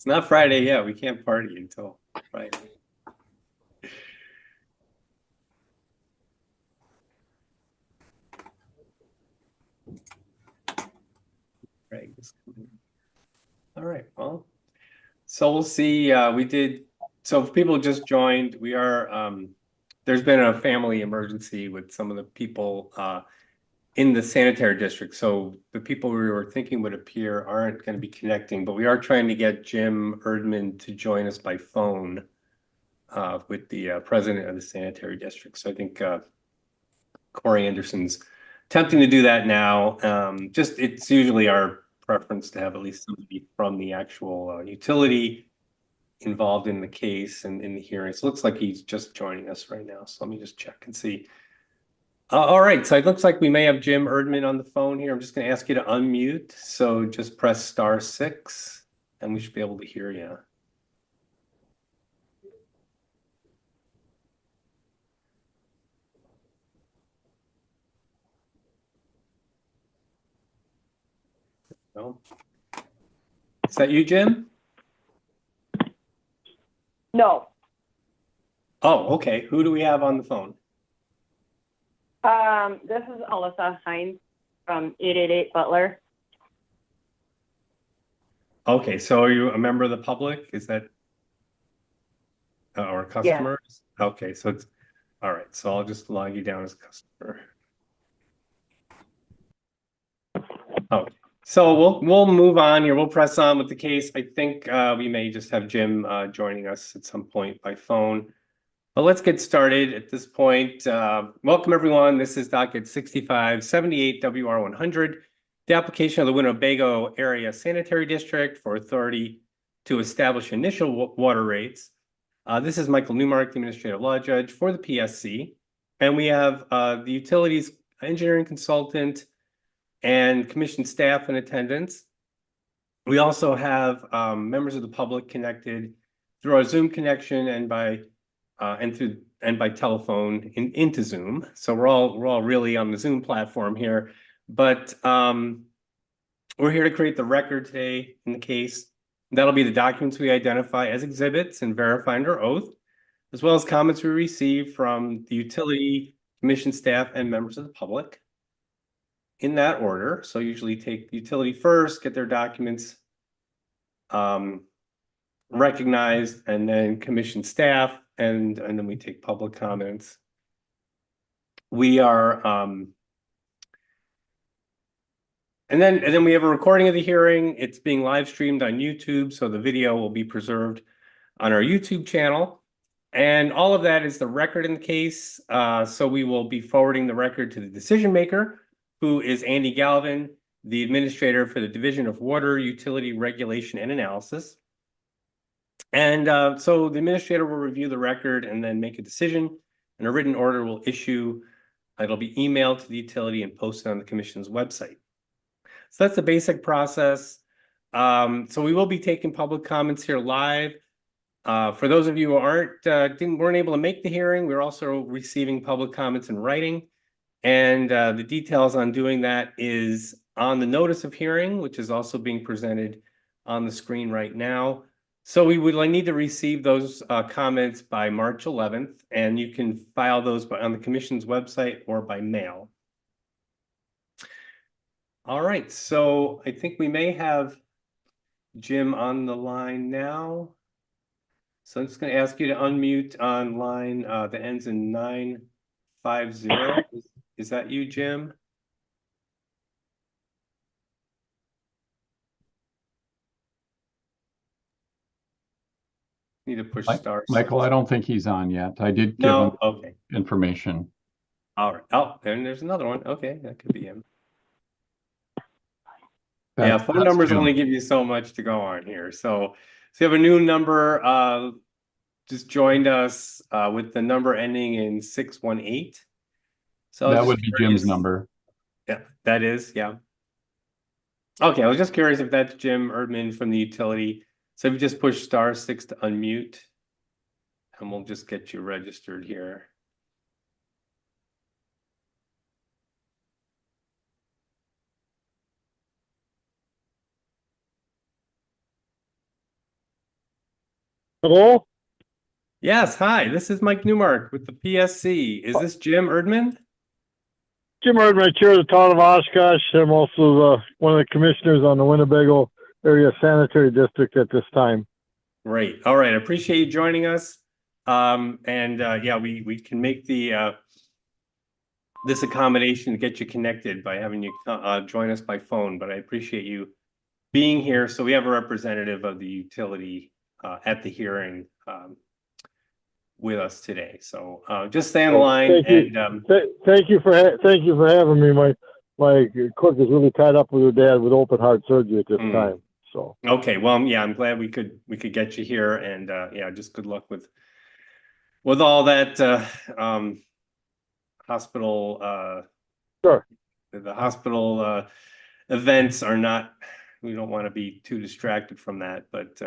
It's not Friday yet. We can't party until Friday. Craig is coming. All right. Well, so we'll see. So if people just joined, there's been a family emergency with some of the people in the sanitary district. So the people we were thinking would appear aren't going to be connecting, but we are trying to get Jim Erdman to join us by phone with the president of the sanitary district. So I think Corey Anderson's attempting to do that now. It's usually our preference to have at least somebody from the actual utility involved in the case and in the hearing. So it looks like he's just joining us right now. So let me just check and see. All right, so it looks like we may have Jim Erdman on the phone here. I'm just going to ask you to unmute. So just press *6 and we should be able to hear you. No? Is that you, Jim? No. Oh, okay. Who do we have on the phone? This is Alyssa Hines from 888 Butler. Okay, so are you a member of the public? Is that or a customer? Yeah. Okay, so it's all right. So I'll just log you down as a customer. Oh, so we'll move on here. We'll press on with the case. I think we may just have Jim joining us at some point by phone. But let's get started at this point. Welcome, everyone. This is docket 6578 WR100, the application of the Winnebago Area Sanitary District for authority to establish initial water rates. This is Michael Newmark, the Administrative Law Judge for the PSC. And we have the utilities engineering consultant and commission staff in attendance. We also have members of the public connected through our Zoom connection and by telephone into Zoom. So we're all really on the Zoom platform here, but we're here to create the record today in the case. That'll be the documents we identify as exhibits and verify under oath, as well as comments we receive from the utility commission staff and members of the public in that order. So usually take the utility first, get their documents recognized, and then commission staff, and then we take public comments. We are and then we have a recording of the hearing. It's being live streamed on YouTube, so the video will be preserved on our YouTube channel. And all of that is the record in the case. So we will be forwarding the record to the decision maker, who is Andy Galvin, the administrator for the Division of Water, Utility Regulation and Analysis. And so the administrator will review the record and then make a decision, and a written order will issue. It'll be emailed to the utility and posted on the commission's website. So that's the basic process. So we will be taking public comments here live. For those of you who weren't able to make the hearing, we're also receiving public comments in writing. And the details on doing that is on the notice of hearing, which is also being presented on the screen right now. So we would need to receive those comments by March 11th, and you can file those on the commission's website or by mail. All right, so I think we may have Jim on the line now. So I'm just going to ask you to unmute on line that ends in 950. Is that you, Jim? Need to push star. Michael, I don't think he's on yet. I did give him information. All right. Oh, and there's another one. Okay, that could be him. Yeah, phone numbers only give you so much to go on here. So you have a new number just joined us with the number ending in 618. So that would be Jim's number. Yeah, that is, yeah. Okay, I was just curious if that's Jim Erdman from the utility. So if you just push *6 to unmute, and we'll just get you registered here. Hello? Yes, hi, this is Mike Newmark with the PSC. Is this Jim Erdman? Jim Erdman, Chair of the Town of Oshkosh. I'm also one of the commissioners on the Winnebago Area Sanitary District at this time. Great. All right. I appreciate you joining us. Yeah, we can make the this accommodation to get you connected by having you join us by phone, but I appreciate you being here. So we have a representative of the utility at the hearing with us today. So just stay on the line. Thank you. Thank you for having me. My cook is really tied up with her dad with open heart surgery at this time. So okay, well, yeah, I'm glad we could get you here, and yeah, just good luck with all that hospital. Sure. The hospital events are not. We don't want to be too distracted from that, but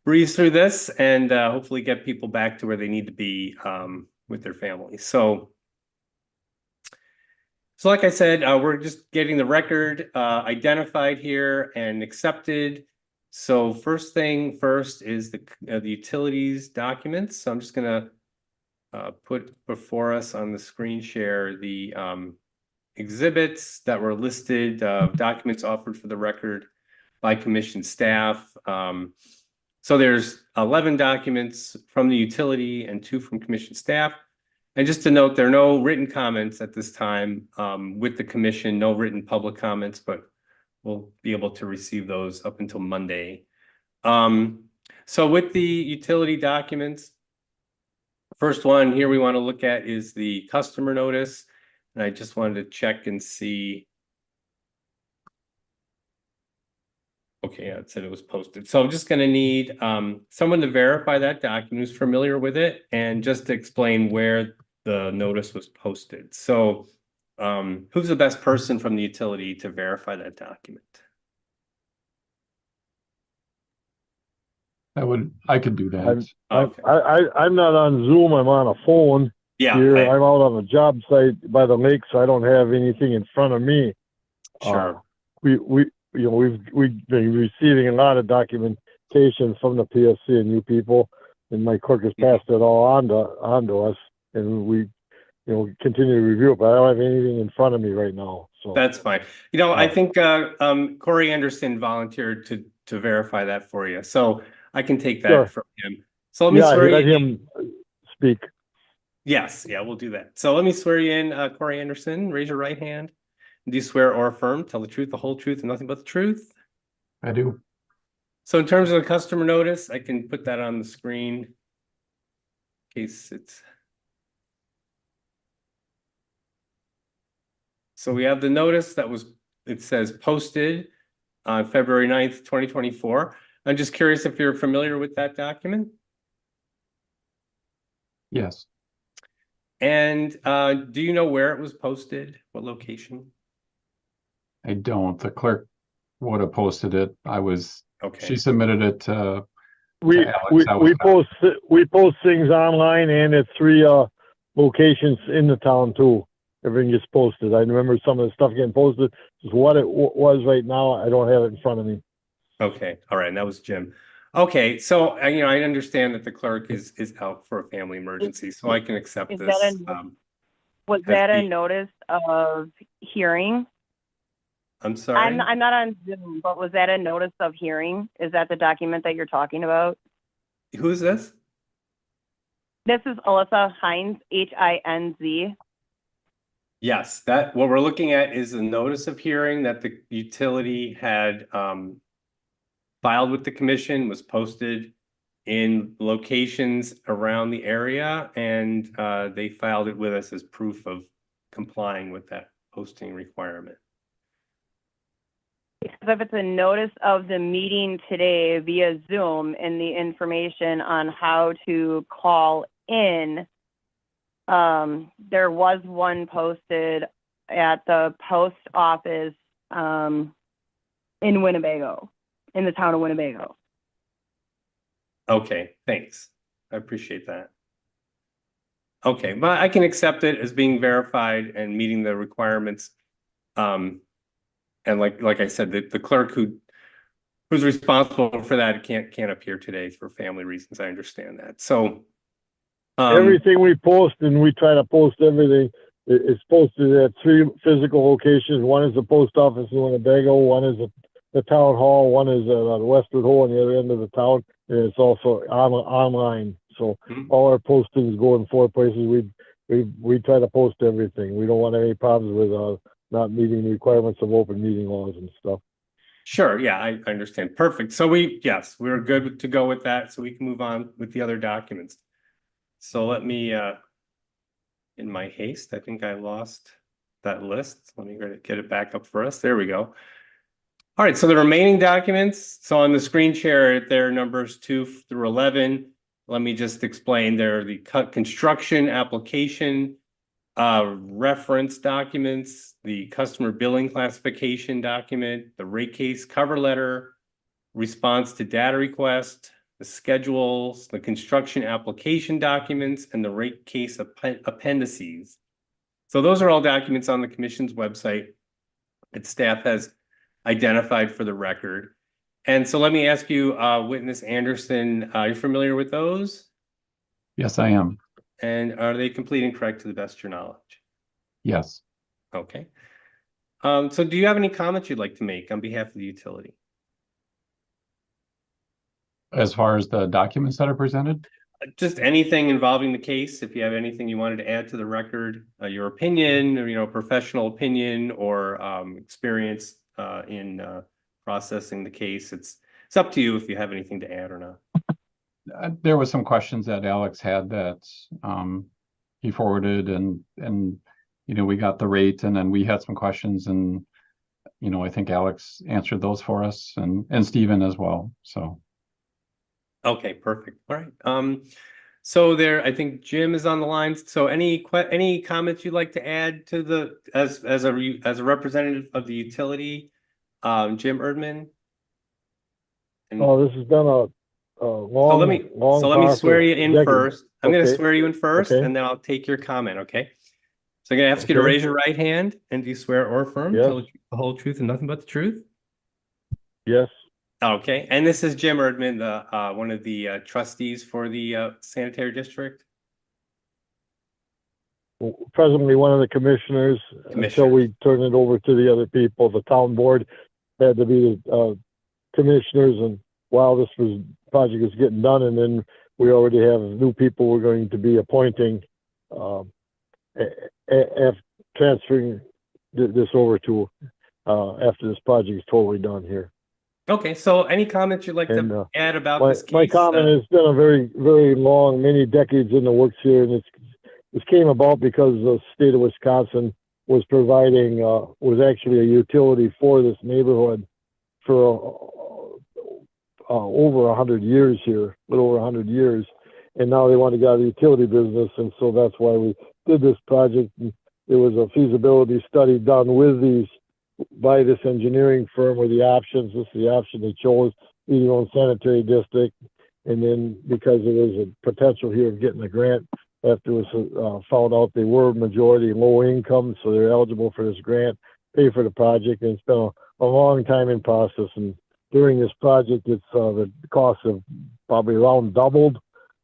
breeze through this and hopefully get people back to where they need to be with their families. So like I said, we're just getting the record identified here and accepted. So first thing first is the utilities documents. So I'm just gonna put before us on the screen share the exhibits that were listed, documents offered for the record by commission staff. So there's 11 documents from the utility and 2 from commission staff. And just to note, there are no written comments at this time with the commission, no written public comments, but we'll be able to receive those up until Monday. So with the utility documents, first one here we want to look at is the customer notice. And I just wanted to check and see. Okay, yeah, it said it was posted. So I'm just going to need someone to verify that document who's familiar with it and just to explain where the notice was posted. So who's the best person from the utility to verify that document? I could do that. I'm not on Zoom. I'm on a phone. Yeah, here. I'm out on a job site by the lake, so I don't have anything in front of me. Sure. We've been receiving a lot of documentation from the PSC and you people, and my clerk has passed it all on to us, and we continue to review it, but I don't have anything in front of me right now. So that's fine. I think Corey Anderson volunteered to verify that for you, so I can take that from him. So let me let him speak. Yes, yeah, we'll do that. So let me swear you in, Corey Anderson. Raise your right hand. Do you swear or affirm, tell the truth, the whole truth, and nothing but the truth? I do. So in terms of the customer notice, I can put that on the screen in case it's. So we have the notice that it says posted on February 9th, 2024. I'm just curious if you're familiar with that document. Yes. And do you know where it was posted? What location? I don't. The clerk would have posted it. Okay. She submitted it to Alex. We post things online and at 3 locations in the town too. Everything gets posted. I remember some of the stuff getting posted. Just what it was right now, I don't have it in front of me. Okay. All right. And that was Jim. Okay. So, I understand that the clerk is out for a family emergency, so I can accept this. Was that a notice of hearing? I'm sorry? I'm not on Zoom, but was that a notice of hearing? Is that the document that you're talking about? Who is this? This is Alyssa Hines, Hinz. Yes, what we're looking at is a notice of hearing that the utility had filed with the commission, was posted in locations around the area, and they filed it with us as proof of complying with that posting requirement. Because if it's a notice of the meeting today via Zoom and the information on how to call in, there was one posted at the post office in Winnebago, in the town of Winnebago. Okay, thanks. I appreciate that. Okay, but I can accept it as being verified and meeting the requirements. And like I said, the clerk who who's responsible for that can't appear today for family reasons. I understand that. So Everything we post, and we try to post everything, it's posted at 3 physical locations. One is the post office in Winnebago, one is the town hall, one is the Westwood Hole on the other end of the town, and it's also online. So all our postings go in 4 places. We try to post everything. We don't want any problems with not meeting the requirements of open meeting laws and stuff. sure, yeah, I understand. Perfect. So we're good to go with that. So we can move on with the other documents. So let me, in my haste, I think I lost that list. Let me get it back up for us. There we go. All right, so the remaining documents. So on the screen share, they're numbers 2 through 11. Let me just explain. They're the construction application, reference documents, the customer billing classification document, the rate case cover letter, response to data request, the schedules, the construction application documents, and the rate case appendices. So those are all documents on the commission's website that staff has identified for the record. And so let me ask you, Witness Anderson, you're familiar with those? Yes, I am. And are they complete and correct to the best of your knowledge? Yes. Okay. So do you have any comments you'd like to make on behalf of the utility? As far as the documents that are presented? Just anything involving the case, if you have anything you wanted to add to the record, your opinion, or, professional opinion or experience in processing the case. It's up to you if you have anything to add or not. There was some questions that Alex had that he forwarded, and we got the rate, and then we had some questions, and I think Alex answered those for us, and Stephen as well. So. Okay, perfect. All right. So I think Jim is on the line. So any comments you'd like to add to as a representative of the utility, Jim Erdman? This has been a long, let me swear you in first. I'm going to swear you in first, Okay. and then I'll take your comment. Okay. So I'm going to ask you to raise your right hand, and do you swear or affirm to tell the whole truth and nothing but the truth? Yes. Okay, and this is Jim Erdman, one of the trustees for the sanitary district. Presently one of the commissioners. Until we turn it over to the other people. The town board had to be the commissioners, and while this project is getting done, and then we already have new people we're going to be appointing transferring this over to after this project is totally done here. Okay, so any comments you'd like to add about this case? My comment has been a very, very long, many decades in the works here, and this came about because the state of Wisconsin was providing, was actually a utility for this neighborhood for over 100 years here, a little over 100 years, and now they want to get out of the utility business, and so that's why we did this project. And there was a feasibility study done by this engineering firm with the options. This is the option they chose, your own sanitary district. And then because there was a potential here of getting a grant, after it was found out they were majority low income, so they're eligible for this grant, pay for the project. And it's been a long time in process. And during this project, it's the costs have probably around doubled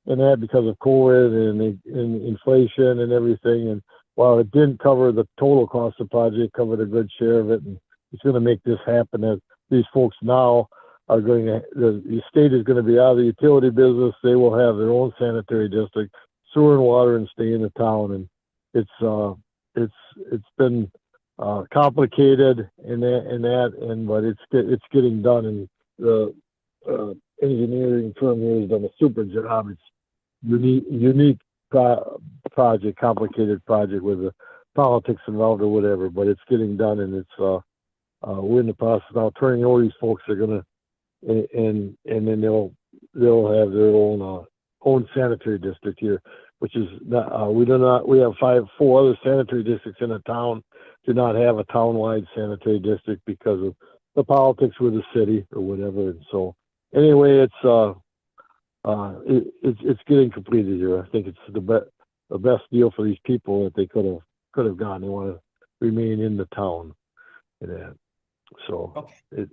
in that because of COVID and inflation and everything. And while it didn't cover the total cost of the project, it covered a good share of it, and it's going to make this happen. As these folks now are going to, the state is going to be out of the utility business. They will have their own sanitary district, sewer and water, and stay in the town. And it's been complicated but it's getting done. And the engineering firm here has done a super job. It's unique project, complicated project with the politics involved or whatever, but it's getting done, and it's we're in the process now turning over. These folks are gonna and then they'll have their own sanitary district here, which is not, we have 4 other sanitary districts in the town, do not have a town-wide sanitary district because of the politics with the city or whatever. And so anyway, it's getting completed here. I think it's the best deal for these people that they could have gotten. They want to remain in the town. So Okay.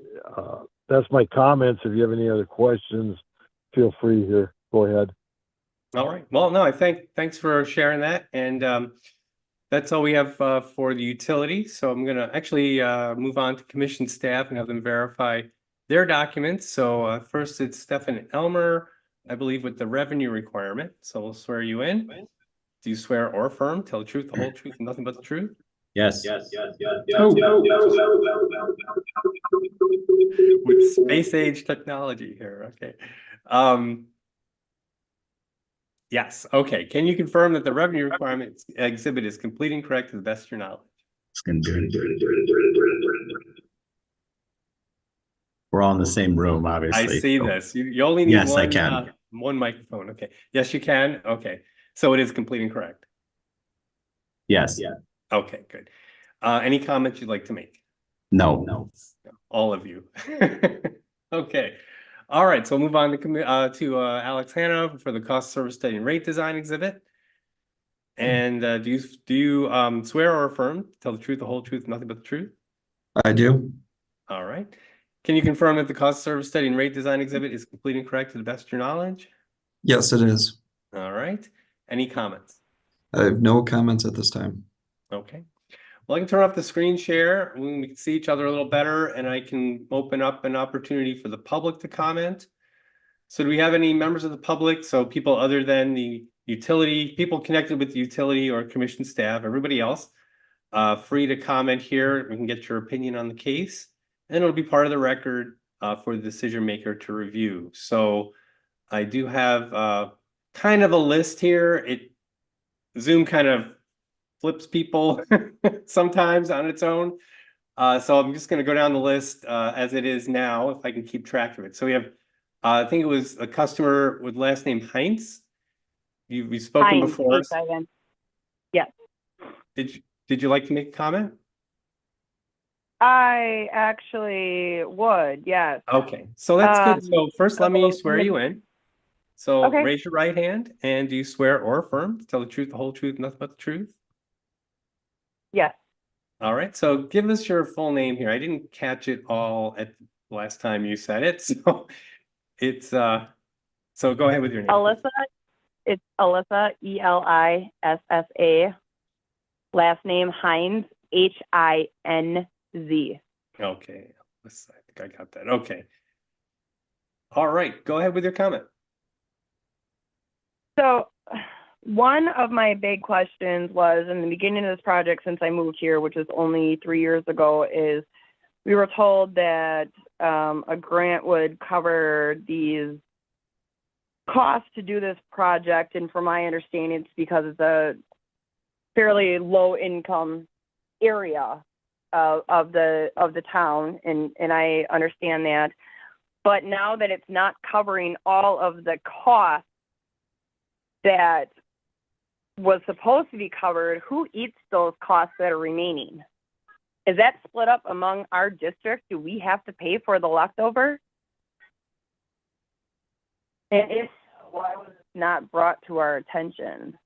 that's my comments. If you have any other questions, feel free here. Go ahead. All right. Well, no, thanks for sharing that. And that's all we have for the utility. So I'm going to actually move on to commission staff and have them verify their documents. So first it's Stefan Elmer, I believe, with the revenue requirement. So we'll swear you in. Do you swear or affirm, tell the truth, the whole truth, and nothing but the truth? Yes. With space age technology here. Okay. Yes. Okay. Can you confirm that the revenue requirement exhibit is complete and correct to the best of your knowledge? We're all in the same room, obviously. I see so- this. You only need Yes, I one, can. one microphone. Okay. Yes, you can. Okay. So it is complete and correct. Yes. Okay, good. Any comments you'd like to make? No. All of you. Okay. All right. So we'll move on to Alex Hanna for the cost service study and rate design exhibit. And do you swear or affirm, tell the truth, the whole truth, nothing but the truth? I do. All right. Can you confirm that the cost service study and rate design exhibit is complete and correct to the best of your knowledge? Yes, it is. All right. Any comments? I have no comments at this time. Okay. Well, I can turn off the screen share. We can see each other a little better, and I can open up an opportunity for the public to comment. So do we have any members of the public? So people other than the utility, people connected with the utility or commission staff, everybody else, free to comment here. We can get your opinion on the case, and it'll be part of the record for the decision maker to review. So I do have kind of a list here. Zoom kind of flips people sometimes on its own. So I'm just going to go down the list as it is now, if I can keep track of it. So we have, I think it was a customer with last name Heinz. We've spoken Heinz, before. H-I-N. Yes. Did you like to make a comment? I actually would, yes. Okay, so that's good. So first, let me swear yeah. you in. So Okay. raise your right hand, and do you swear or affirm to tell the truth, the whole truth, nothing but the truth? Yes. All right, so give us your full name here. I didn't catch it all at the last time you said it, so it's so go ahead with your name. Alyssa, it's Alyssa, E-L-I-S-S-A. Last name Heinz, H-I-N-Z. Okay, I think I got that. Okay. All right, go ahead with your comment. So one of my big questions was in the beginning of this project, since I moved here, which was only 3 years ago, is we were told that a grant would cover these costs to do this project. And from my understanding, it's because it's a fairly low income area of the town. And I understand that. But now that it's not covering all of the costs that was supposed to be covered, who eats those costs that are remaining? Is that split up among our district? Do we have to pay for the leftover? And if so, why was it not brought to our attention?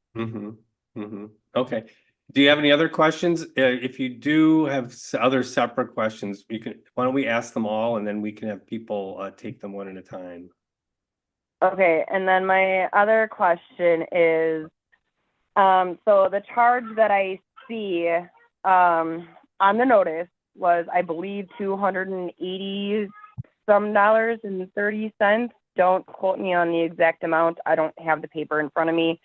Okay. Do you have any other questions? If you do have other separate questions, why don't we ask them all, and then we can have people take them one at a time. Okay, and then my other question is, so the charge that I see on the notice was, I believe, $280 some and 30 cents. Don't quote me on the exact amount. I don't have the paper in front of me.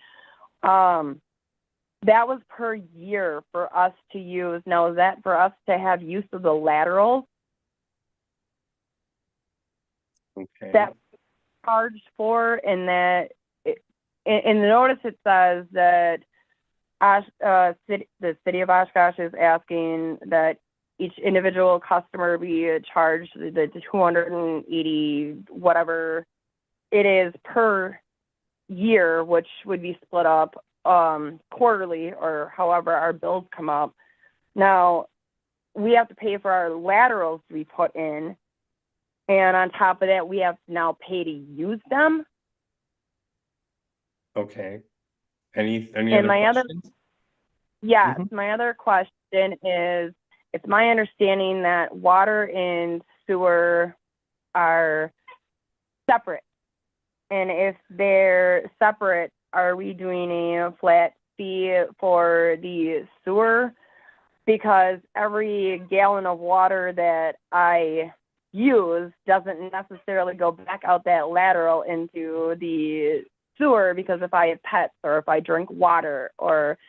That was per year for us to use. Now, is that for us to have use of the laterals? Okay. That charged for, and that in the notice it says that the city of Oshkosh is asking that each individual customer be charged the 280 whatever it is per year, which would be split up quarterly or however our bills come up. Now we have to pay for our laterals to be put in, and on top of that we have to now pay to use them. Okay. Any And other my questions? Yes, my other question is, it's my understanding that water and sewer are separate. And if they're separate, are we doing a flat fee for the sewer? Because every gallon of water that I use doesn't necessarily go back out that lateral into the sewer, because if I have pets or if I drink water or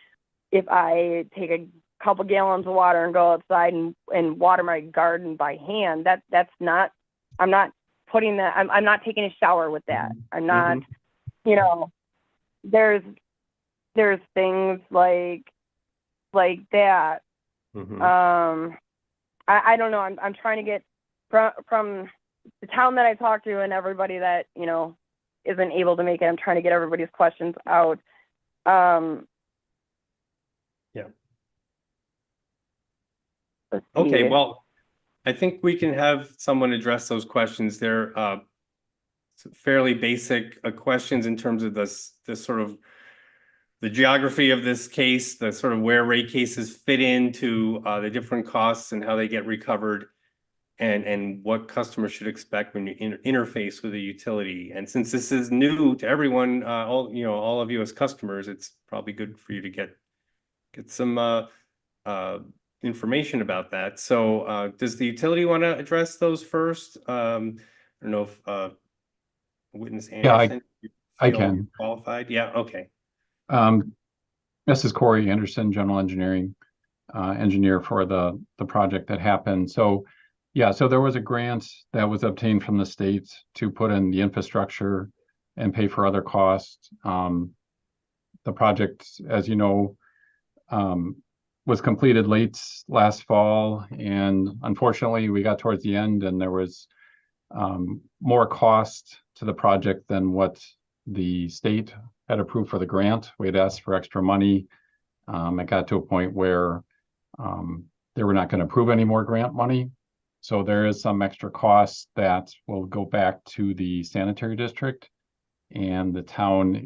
if I take a couple gallons of water and go outside and water my garden by hand, that's not, I'm not putting that, I'm not taking a shower with that. I'm not, you know, there's things like that. I don't know. I'm trying to get from the town that I talked to and everybody that, you know, isn't able to make it. I'm trying to get everybody's questions out. Yeah. Let's Okay, see. well, I think we can have someone address those questions. They're fairly basic questions in terms of this sort of the geography of this case, the sort of where rate cases fit into the different costs and how they get recovered, and what customers should expect when you interface with a utility. And since this is new to everyone, all of you as customers, it's probably good for you to get some information about that. So does the utility want to address those first? I don't know if Witness Anderson, I feel can. qualified. Yeah, okay. This is Corey Anderson, General Engineering engineer for the project that happened. So yeah, so there was a grant that was obtained from the state to put in the infrastructure and pay for other costs. The project, as you know, was completed late last fall, and unfortunately we got towards the end and there was more cost to the project than what the state had approved for the grant. We had asked for extra money. It got to a point where they were not going to approve any more grant money. So there is some extra cost that will go back to the sanitary district, and the town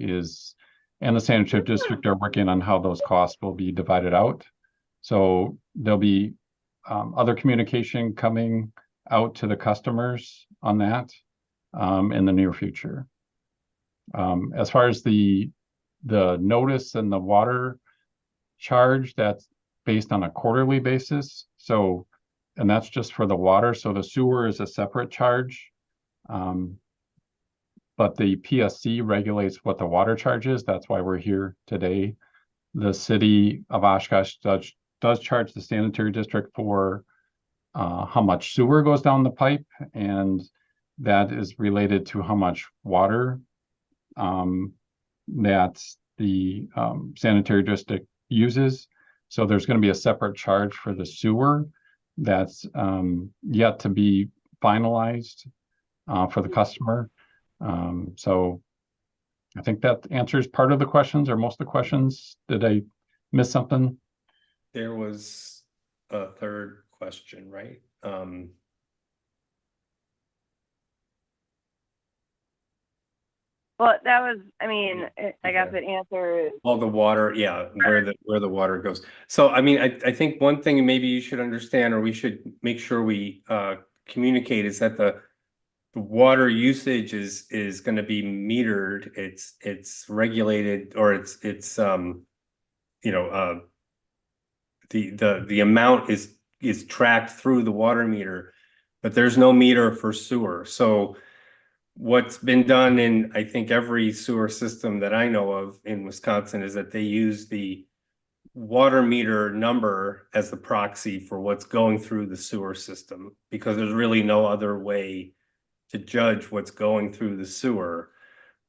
and the sanitary district are working on how those costs will be divided out. So there'll be other communication coming out to the customers on that in the near future. As far as the notice and the water charge, that's based on a quarterly basis. So, and that's just for the water. So the sewer is a separate charge. But the PSC regulates what the water charge is. That's why we're here today. The city of Oshkosh does charge the sanitary district for how much sewer goes down the pipe, and that is related to how much water that the sanitary district uses. So there's going to be a separate charge for the sewer that's yet to be finalized for the customer. So I think that answers part of the questions or most of the questions. Did I miss something? There was a third question, right? Well, that was, I mean, I guess it answers. All the water, yeah, where the water goes. So, I mean, I think one thing maybe you should understand, or we should make sure we communicate, is that the water usage is going to be metered. It's regulated, or it's the amount is tracked through the water meter, but there's no meter for sewer. So what's been done in, I think, every sewer system that I know of in Wisconsin is that they use the water meter number as the proxy for what's going through the sewer system, because there's really no other way to judge what's going through the sewer.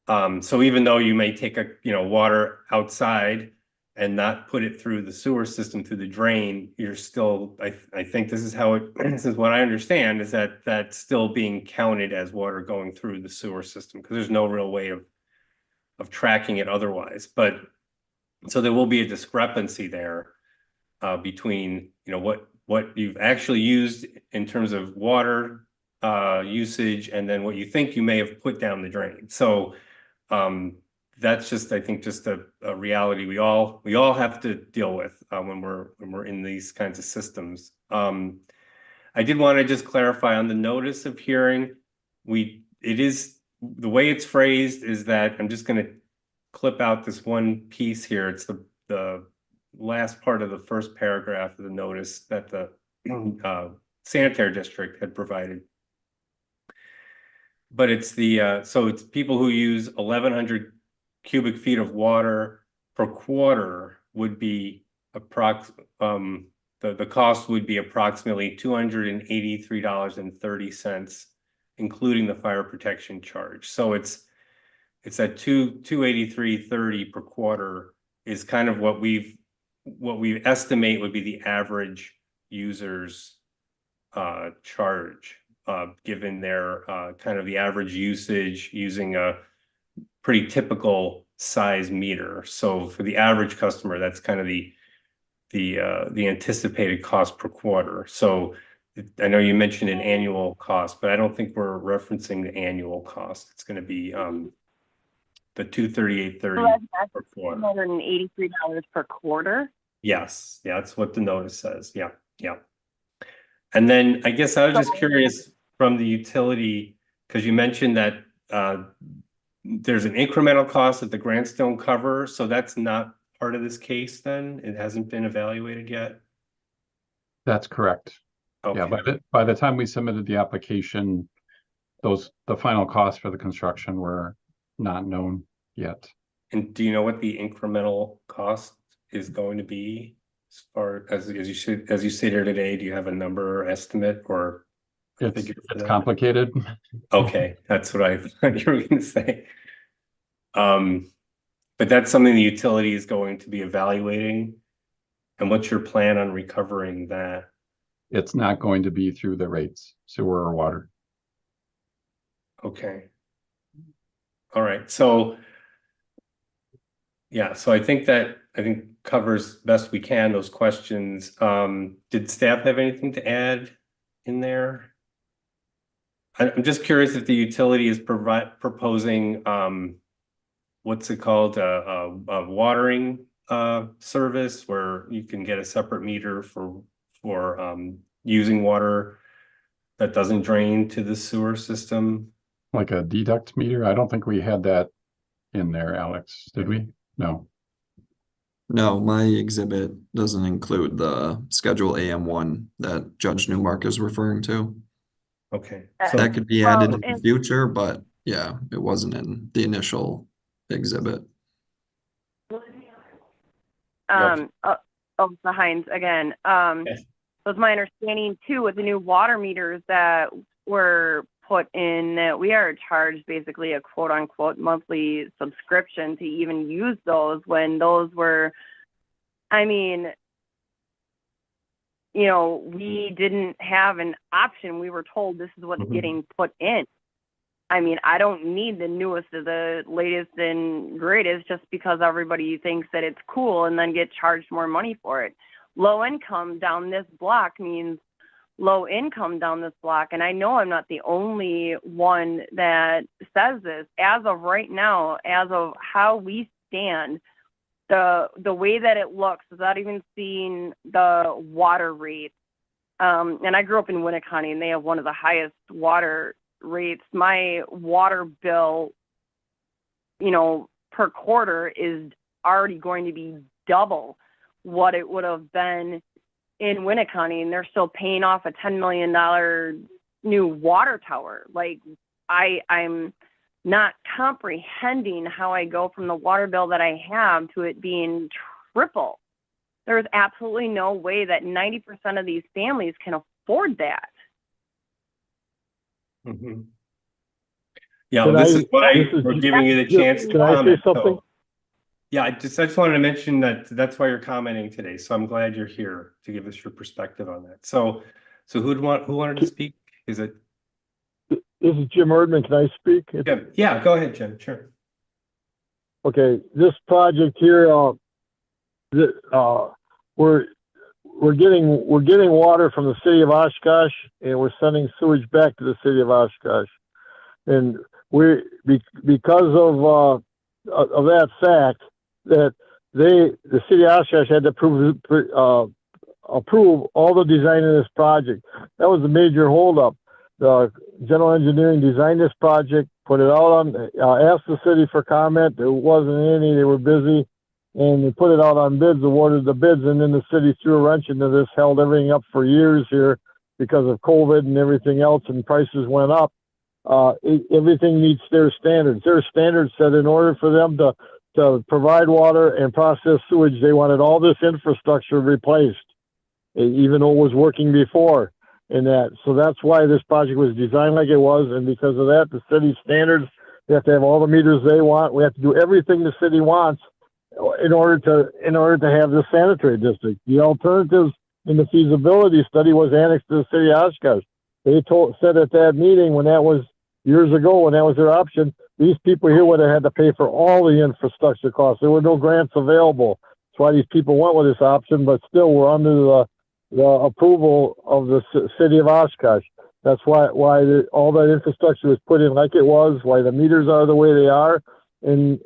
So even though you may take water outside and not put it through the sewer system through the drain, you're still, I think this is this is what I understand, is that that's still being counted as water going through the sewer system, because there's no real way of tracking it otherwise. But so there will be a discrepancy there between what you've actually used in terms of water usage and then what you think you may have put down the drain. So that's just, I think, just a reality we all have to deal with when we're in these kinds of systems. I did want to just clarify on the notice of hearing, the way it's phrased is that, I'm just going to clip out this one piece here. It's the last part of the first paragraph of the notice that the sanitary district had provided. But it's so it's people who use 1,100 cubic feet of water per quarter would be the cost would be approximately $283.30, including the fire protection charge. So it's at $283.30 per quarter is kind of what we estimate would be the average user's charge, given their kind of the average usage using a pretty typical size meter. So for the average customer, that's kind of the anticipated cost per quarter. So I know you mentioned an annual cost, but I don't think we're referencing the annual cost. It's going to be the $238.30 per quarter. $283 per quarter. Yes, yeah, that's what the notice says. Yeah, yeah. And then I guess I was just curious from the utility, because you mentioned that there's an incremental cost that the grants don't cover. So that's not part of this case then? It hasn't been evaluated yet? That's correct. Okay. Yeah, by the time we submitted the application, the final costs for the construction were not known yet. And do you know what the incremental cost is going to be as far as you sit here today? Do you have a number or estimate or It's complicated. Okay, that's what I thought you were going to say. But that's something the utility is going to be evaluating. And what's your plan on recovering that? It's not going to be through the rates, sewer or water. Okay. All right. So yeah, so I think covers best we can those questions. Did staff have anything to add in there? I'm just curious if the utility is proposing what's it called, a watering service where you can get a separate meter for using water that doesn't drain to the sewer system. Like a deduct meter? I don't think we had that in there, Alex. Did we? No. No, my exhibit doesn't include the Schedule AM1 that Judge Newmark is referring to. Okay. So that could be added in the and- future, but yeah, it wasn't in the initial exhibit. So Heinz again. Yes. So it's my understanding too with the new water meters that were put in that we are charged basically a quote unquote monthly subscription to even use those when those were, I mean, you know, we didn't have an option. We were told this is what's getting put in. I mean, I don't need the newest of the latest and greatest just because everybody thinks that it's cool and then get charged more money for it. Low income down this block means low income down this block. And I know I'm not the only one that says this. As of right now, as of how we stand, the way that it looks, without even seeing the water rates, and I grew up in Winnebago, and they have one of the highest water rates. My water bill, you know, per quarter is already going to be double what it would have been in Winnebago, and they're still paying off a $10 million new water tower. Like, I'm not comprehending how I go from the water bill that I have to it being triple. There's absolutely no way that 90% of these families can afford that. Mm-hmm. Yeah, well, this is why we're giving you the chance to Can I say comment. something? So, yeah, I just wanted to mention that's why you're commenting today. So I'm glad you're here to give us your perspective on that. So who wanted to speak? Is it This is Jim Erdman. Can I speak? Jim? Yeah, go ahead, Jim. Sure. Okay, this project here, we're getting water from the city of Oshkosh, and we're sending sewage back to the city of Oshkosh, and because of that fact that the city of Oshkosh had to approve approve all the design of this project. That was the major holdup. The general engineering designed this project, put it out on, asked the city for comment. There wasn't any, they were busy. And they put it out on bids, awarded the bids, and then the city threw a wrench into this, held everything up for years here because of COVID and everything else, and prices went up. Everything meets their standards. Their standards said in order for them to provide water and process sewage, they wanted all this infrastructure replaced, even though it was working before. And that, so that's why this project was designed like it was, and because of that, the city standards, we have to have all the meters they want. We have to do everything the city wants in order to have the sanitary district. The alternatives in the feasibility study was annexed to the city of Oshkosh. They said at that meeting, when that was years ago, when that was their option, these people here would have had to pay for all the infrastructure costs. There were no grants available. That's why these people went with this option, but still we're under the approval of the city of Oshkosh. That's why all that infrastructure was put in like it was, why the meters are the way they are, and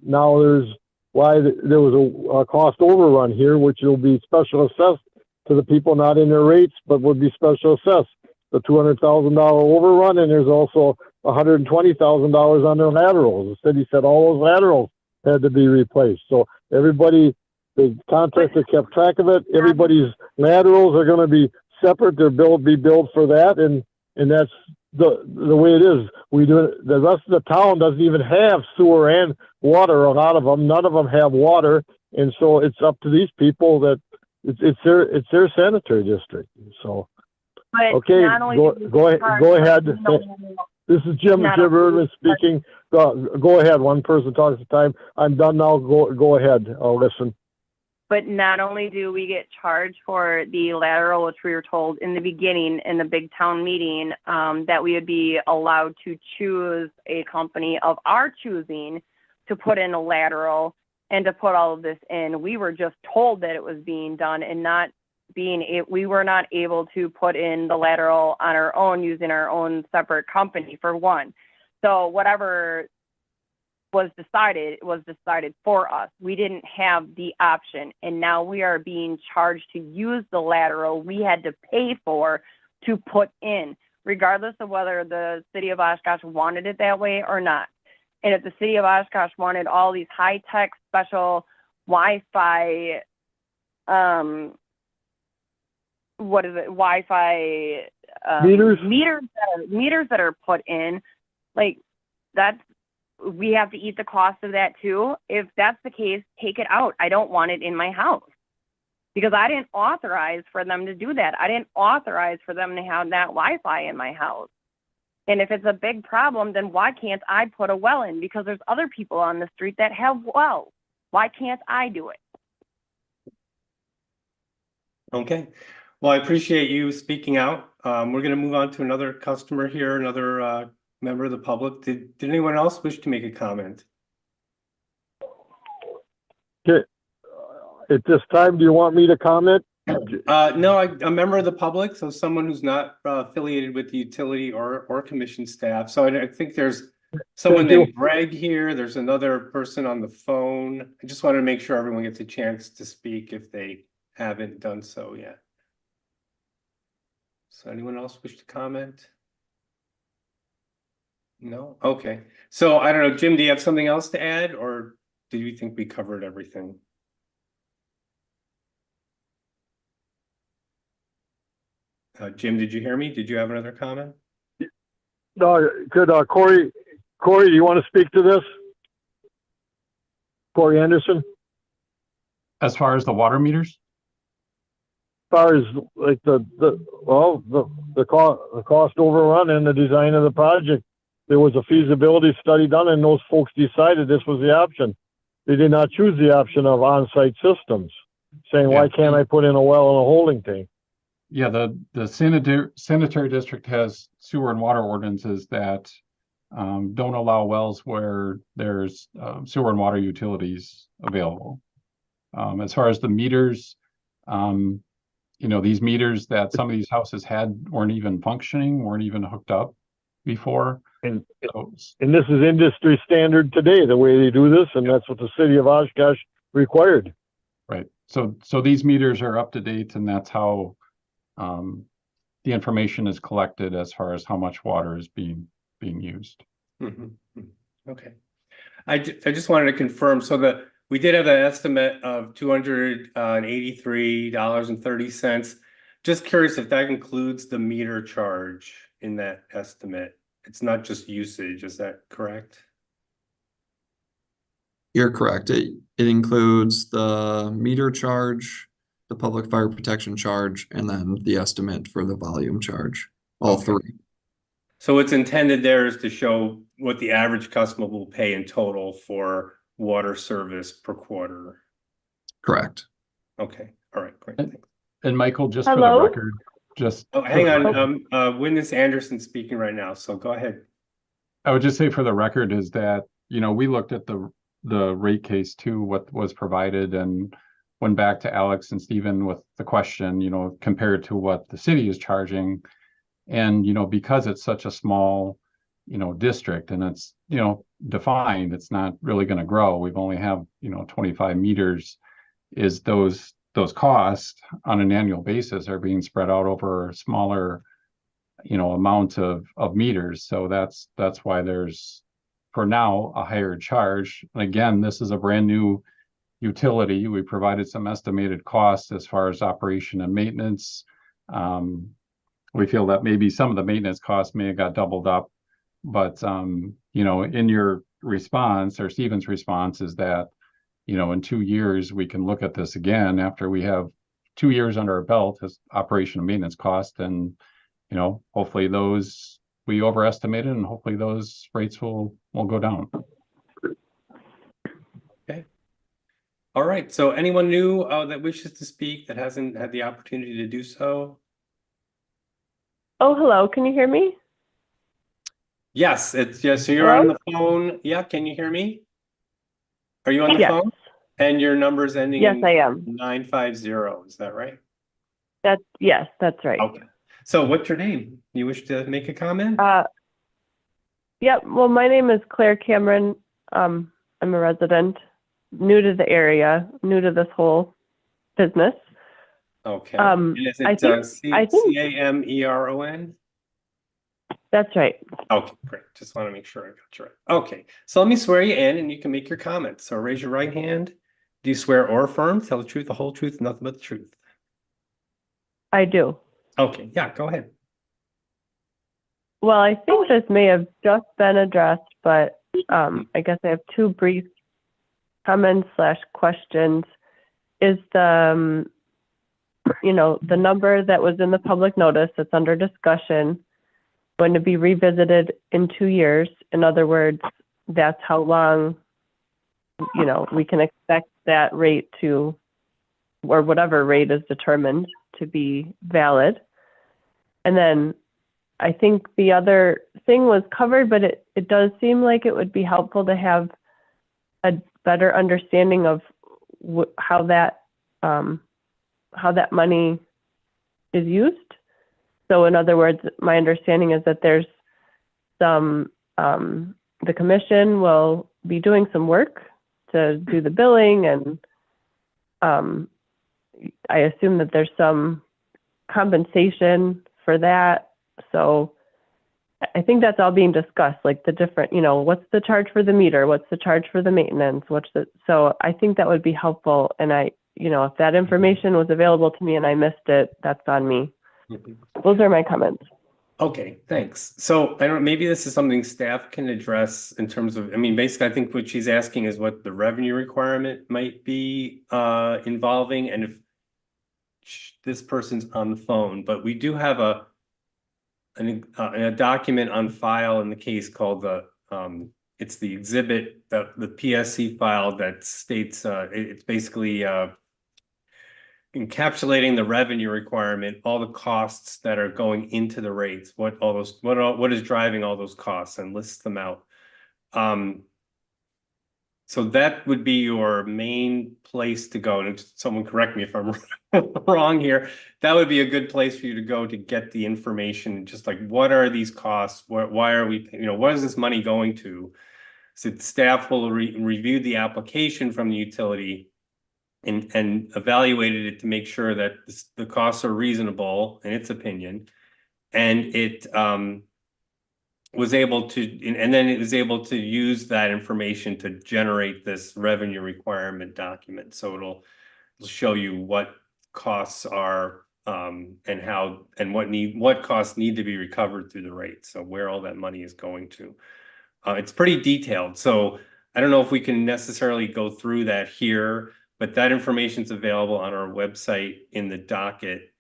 now there was a cost overrun here, which will be special assessed to the people not in their rates, but would be special assessed. The $200,000 overrun, and there's also $120,000 on their laterals. The city said all those laterals had to be replaced. So everybody, the contractor kept track of it. Everybody's laterals are going to be separate. Their bill will be billed for that, and that's the way it is. We do it. The rest of the town doesn't even have sewer and water. A lot of them, none of them have water, and so it's up to these people that it's their sanitary district. So. But okay, go ahead. This is Jim Irvin speaking. Go ahead. One person talks at a time. I'm done now. Go ahead. I'll listen. But not only do we get charged for the lateral, which we were told in the beginning in the big town meeting, that we would be allowed to choose a company of our choosing to put in a lateral and to put all of this in. We were just told that it was being done and not we were not able to put in the lateral on our own using our own separate company, for one. So whatever was decided for us. We didn't have the option, and now we are being charged to use the lateral we had to pay for to put in, regardless of whether the city of Oshkosh wanted it that way or not. And if the city of Oshkosh wanted all these high-tech special Wi-Fi Wi-Fi meters that are put in, like we have to eat the cost of that too. If that's the case, take it out. I don't want it in my house because I didn't authorize for them to do that. I didn't authorize for them to have that Wi-Fi in my house. And if it's a big problem, then why can't I put a well in? Because there's other people on the street that have wells. Why can't I do it? Okay. Well, I appreciate you speaking out. We're going to move on to another customer here, another member of the public. Did anyone else wish to make a comment? Okay. At this time, do you want me to comment? No, I'm a member of the public, so someone who's not affiliated with the utility or commission staff. So I think there's someone named Greg here. There's another person on the phone. I just wanted to make sure everyone gets a chance to speak if they haven't done so yet. So anyone else wish to comment? No? Okay. So I don't know, Jim, do you have something else to add, or do you think we covered everything? Jim, did you hear me? Did you have another comment? No, good. Corey, do you want to speak to this? Corey Anderson? As far as the water meters? As far as like the cost overrun and the design of the project, there was a feasibility study done, and those folks decided this was the option. They did not choose the option of on-site systems, saying, why can't I put in a well and a holding tank? Yeah, the sanitary district has sewer and water ordinances that don't allow wells where there's sewer and water utilities available. As far as the meters, these meters that some of these houses had weren't even functioning, weren't even hooked up before. And this is industry standard today, the way they do this, and that's what the city of Oshkosh required. Right. So these meters are up to date, and that's how the information is collected as far as how much water is being used. Mhm, mhm. Okay. I just wanted to confirm, so that we did have an estimate of $283.30. Just curious if that includes the meter charge in that estimate. It's not just usage, is that correct? You're correct. It includes the meter charge, the public fire protection charge, and then the estimate for the volume charge. All Okay. three. So what's intended there is to show what the average customer will pay in total for water service per quarter. Correct. Okay, all right, great. And- Thanks. And Michael, just for the Hello? record, just. Oh, for hang the on, record- Witness Anderson speaking right now, so go ahead. I would just say for the record is that, we looked at the rate case too, what was provided, and went back to Alex and Stephen with the question, compared to what the city is charging. And, because it's such a small, district, and it's, defined, it's not really going to grow. We've only have, 25 meters, is those costs on an annual basis are being spread out over a smaller, amount of meters. So that's why there's, for now, a higher charge. And again, this is a brand new utility. We provided some estimated costs as far as operation and maintenance. We feel that maybe some of the maintenance costs may have got doubled up, but in your response, or Stephen's response, is that in 2 years we can look at this again after we have 2 years under our belt as operation and maintenance cost, and hopefully those we overestimated, and hopefully those rates will go down. Okay. All right, so anyone new that wishes to speak that hasn't had the opportunity to do so? Oh, hello. Can you hear me? Yes, it's just, so you're on the phone. Yeah, can you hear me? Are you on the Yes. phone? And your number's ending Yes, in I am. 950, is that right? Yes, that's right. Okay. So what's your name? You wish to make a comment? Yep. Well, my name is Claire Cameron. I'm a resident, new to the area, new to this whole business. Okay. Um, And is I it think- Cameron? That's right. Okay, great. Just want to make sure I got you right. Okay, so let me swear you in and you can make your comments. So raise your right hand. Do you swear or affirm, tell the truth, the whole truth, nothing but the truth? I do. Okay, yeah, go ahead. Well, I think this may have just been addressed, but I guess I have two brief comments / questions. Is the the number that was in the public notice that's under discussion going to be revisited in 2 years? In other words, that's how long we can expect that rate to, or whatever rate is determined, to be valid. And then I think the other thing was covered, but it does seem like it would be helpful to have a better understanding of how that money is used. So in other words, my understanding is that there's some, the commission will be doing some work to do the billing, and I assume that there's some compensation for that. So I think that's all being discussed, like the different, what's the charge for the meter? What's the charge for the maintenance? So I think that would be helpful. And if that information was available to me and I missed it, that's on me. Those are my comments. Okay, thanks. So I don't, maybe this is something staff can address in terms of, basically, I think what she's asking is what the revenue requirement might be involving, and if this person's on the phone, but we do have a document on file in the case called it's the exhibit, the PSC file that states it's basically encapsulating the revenue requirement, all the costs that are going into the rates, what is driving all those costs, and lists them out. So that would be your main place to go. And someone correct me if I'm wrong here. That would be a good place for you to go to get the information. Just like, what are these costs? Why are we, what is this money going to? So staff will review the application from the utility and evaluated it to make sure that the costs are reasonable in its opinion. And it was able to, and then it was able to use that information to generate this revenue requirement document. So it'll show you what costs are and how and what costs need to be recovered through the rate. So where all that money is going to. It's pretty detailed. So I don't know if we can necessarily go through that here, but that information is available on our website in the docket.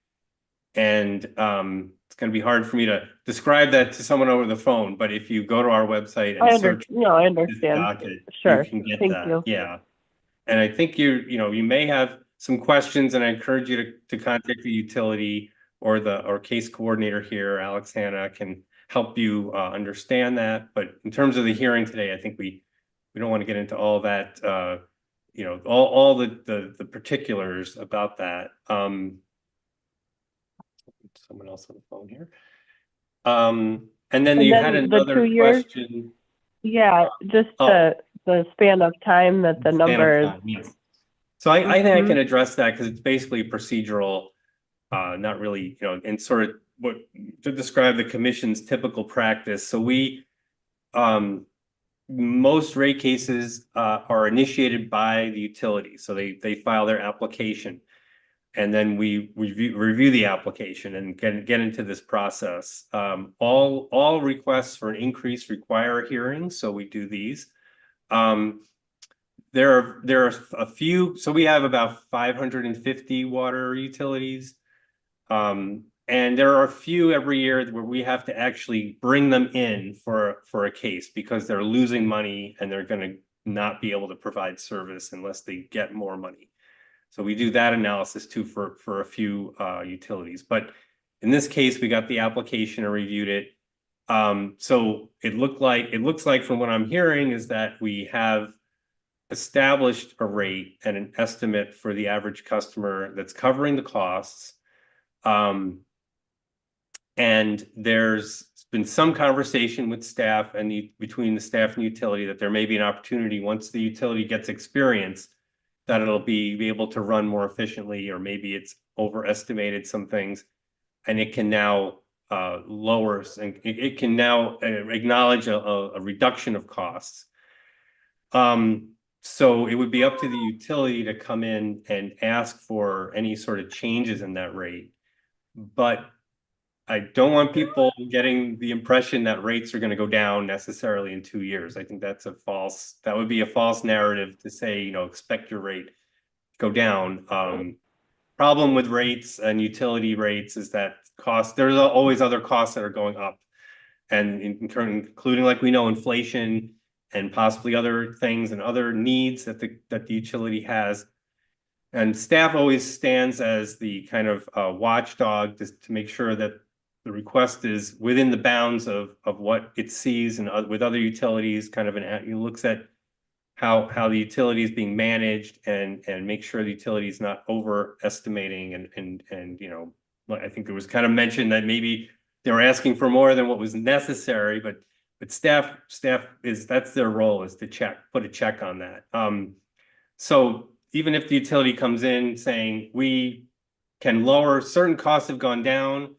And it's going to be hard for me to describe that to someone over the phone, but if you go to our website and search I this understand. docket, Sure. you can get Thank that. you. Yeah. And I think you may have some questions, and I encourage you to contact the utility or case coordinator here, Alex Hanna, can help you understand that. But in terms of the hearing today, I think we don't want to get into all that, all the particulars about that. Someone else on the phone here. And then you had the another 2 years? question. Yeah, just Oh. the span of time that the Span of numbers. time, yes. So I think I can address that because it's basically procedural, not really, and sort of what to describe the commission's typical practice. So most rate cases are initiated by the utility. So they file their application, and then we review the application and get into this process. All requests for an increase require a hearing, so we do these. There are a few, so we have about 550 water utilities. And there are a few every year where we have to actually bring them in for a case because they're losing money and they're going to not be able to provide service unless they get more money. So we do that analysis too for a few utilities. But in this case, we got the application and reviewed it. So it looks like from what I'm hearing is that we have established a rate and an estimate for the average customer that's covering the costs. And there's been some conversation with staff and between the staff and utility that there may be an opportunity once the utility gets experience that it'll be able to run more efficiently, or maybe it's overestimated some things and it can now lower and it can now acknowledge a reduction of costs. So it would be up to the utility to come in and ask for any sort of changes in that rate. But I don't want people getting the impression that rates are going to go down necessarily in 2 years. I think that would be a false narrative to say, expect your rate to go down. Problem with rates and utility rates is that there's always other costs that are going up, and including, like we know, inflation and possibly other things and other needs that the utility has. And staff always stands as the kind of watchdog to make sure that the request is within the bounds of what it sees and with other utilities, kind of it looks at how the utility is being managed and make sure the utility is not overestimating and I think it was kind of mentioned that maybe they were asking for more than what was necessary, but staff that's their role, is to put a check on that. So even if the utility comes in saying we can lower, certain costs have gone down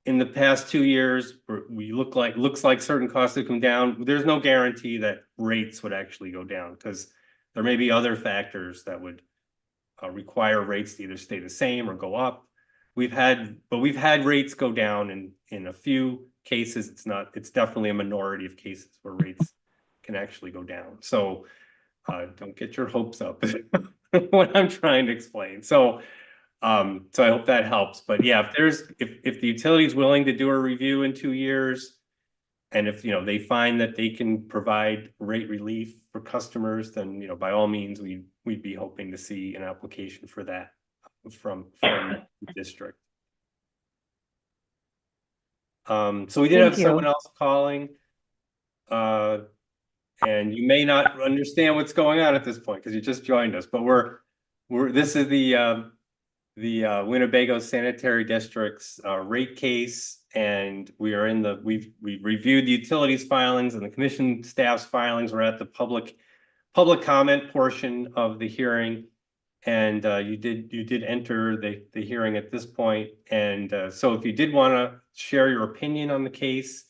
in the past 2 years, looks like certain costs have come down, there's no guarantee that rates would actually go down because there may be other factors that would require rates to either stay the same or go up. We've had rates go down in a few cases. It's definitely a minority of cases where rates can actually go down. So don't get your hopes up. What I'm trying to explain. So I hope that helps. But yeah, if the utility is willing to do a review in 2 years, and if they find that they can provide rate relief for customers, then by all means we'd be hoping to see an application for that from the district. So we did have someone else calling. And you may not understand what's going on at this point because you just joined us, but this is the Winnebago Sanitary District's rate case, and we've reviewed the utilities filings and the commission staff's filings. We're at the public comment portion of the hearing, And you did enter the hearing at this point. And so if you did want to share your opinion on the case,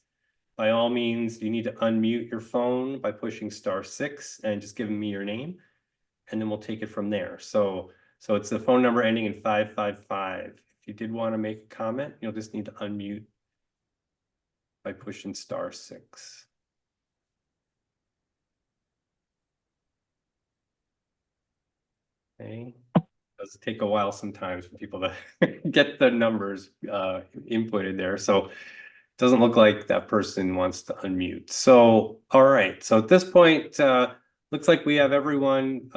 by all means, you need to unmute your phone by pushing *6 and just giving me your name, and then we'll take it from there. So it's the phone number ending in 555. If you did want to make a comment, you'll just need to unmute by pushing *6. Okay. Does take a while sometimes for people to get the numbers inputted there. So it doesn't look like that person wants to unmute. So, all right. So at this point, looks like we have everyone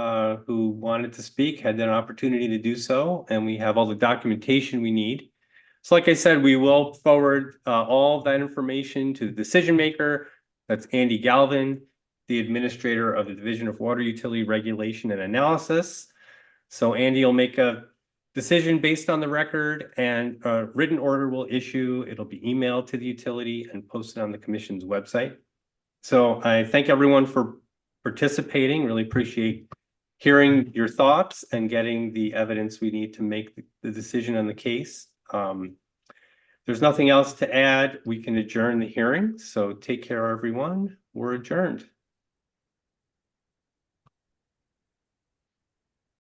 who wanted to speak had an opportunity to do so, and we have all the documentation we need. So like I said, we will forward all that information to the decision maker. That's Andy Galvin, the administrator of the Division of Water Utility Regulation and Analysis. So Andy will make a decision based on the record, and a written order will issue. It'll be emailed to the utility and posted on the commission's website. So I thank everyone for participating. Really appreciate hearing your thoughts and getting the evidence we need to make the decision on the case. There's nothing else to add. We can adjourn the hearing. So take care, everyone. We're adjourned.